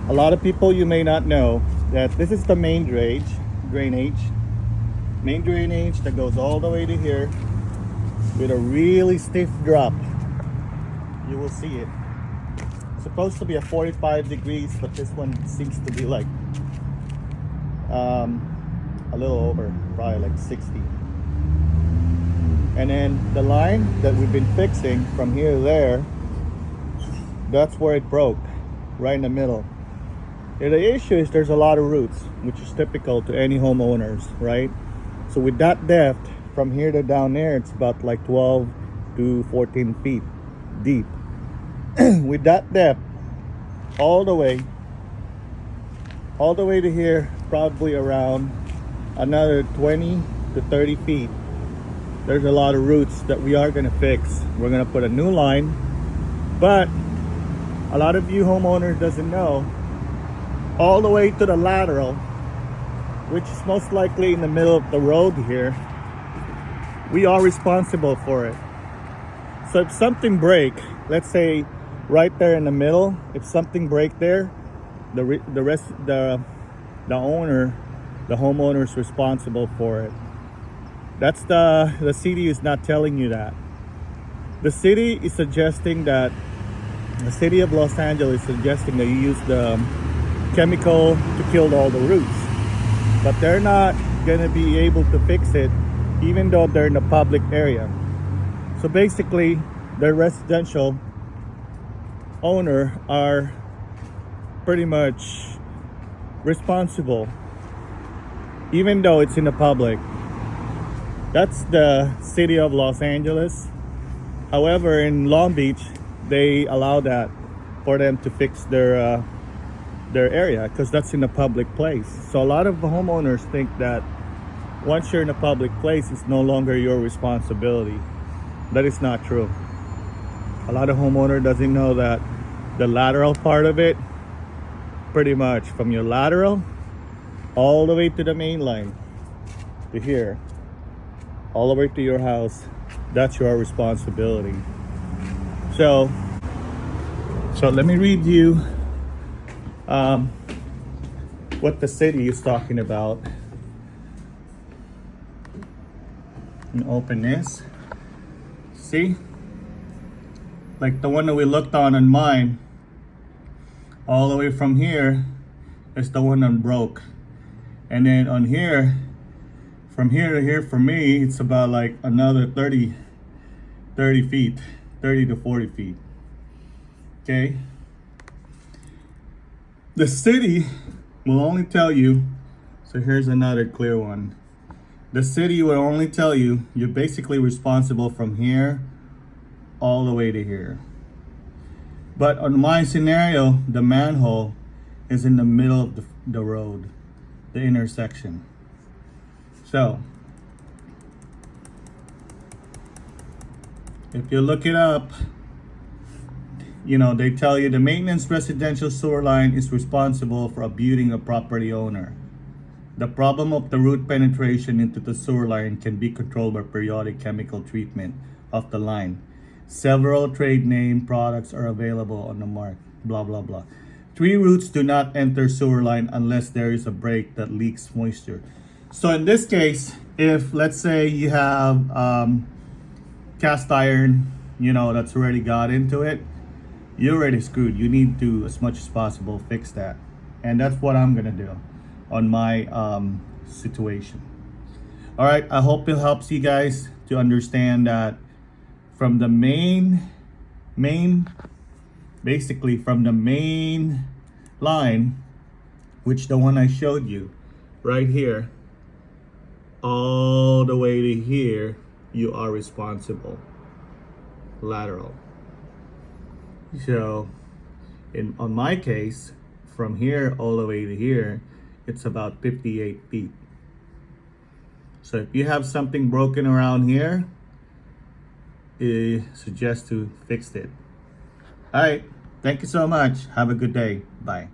A lot of people, you may not know that this is the main drainage that goes all the way to here with a really stiff drop. You will see it. It's supposed to be a 45 degrees, but this one seems to be like a little over, probably like 60. And then the line that we've been fixing from here to there, that's where it broke, right in the middle. And the issue is there's a lot of roots, which is typical to any homeowners, right? So with that depth, from here to down there, it's about like 12 to 14 feet deep. With that depth, all the way to here, probably around another 20 to 30 feet, there's a lot of roots that we are going to fix. We're going to put a new line, but a lot of you homeowners doesn't know, all the way to the lateral, which is most likely in the middle of the road here, we are responsible for it. So if something break, let's say right there in the middle, if something break there, the homeowner is responsible for it. That's the city is not telling you that. The city is suggesting that, the city of Los Angeles is suggesting that you use the chemical to kill all the roots, but they're not gonna be able to fix it even though they're in a public area. So basically, the residential owner are pretty much responsible even though it's in the public. That's the city of Los Angeles. However, in Long Beach, they allow that for them to fix their area, because that's in a public place. So a lot of homeowners think that once you're in a public place, it's no longer your responsibility. That is not true. A lot of homeowner doesn't know that the lateral part of it, pretty much from your lateral all the way to the main line to here, all the way to your house, that's your responsibility. So let me read you what the city is talking about. And open this. See, like the one that we looked on mine, all the way from here is the one that broke. And then on here, from here to here, for me, it's about like another 30 feet, 30 to 40 feet. Okay. The city will only tell you, so here's another clear one. The city will only tell you you're basically responsible from here all the way to here. But on my scenario, the manhole is in the middle of the road, the intersection. So if you look it up, you know, they tell you the maintenance residential sewer line is responsible for abusing a property owner. The problem of the root penetration into the sewer line can be controlled by periodic chemical treatment of the line. Several trade name products are available on the market, blah, blah, blah. Tree roots do not enter sewer line unless there is a break that leaks moisture. So in this case, if let's say you have cast iron, you know, that's already got into it, you're already screwed. You need to, as much as possible, fix that. And that's what I'm gonna do on my situation. All right, I hope it helps you guys to understand that from the basically from the main line, which the one I showed you right here, all the way to here, you are responsible. Lateral. So on my case, from here all the way to here, it's about 58 feet. So if you have something broken around here, I suggest to fix it. All right, thank you so much. Have a good day. Bye.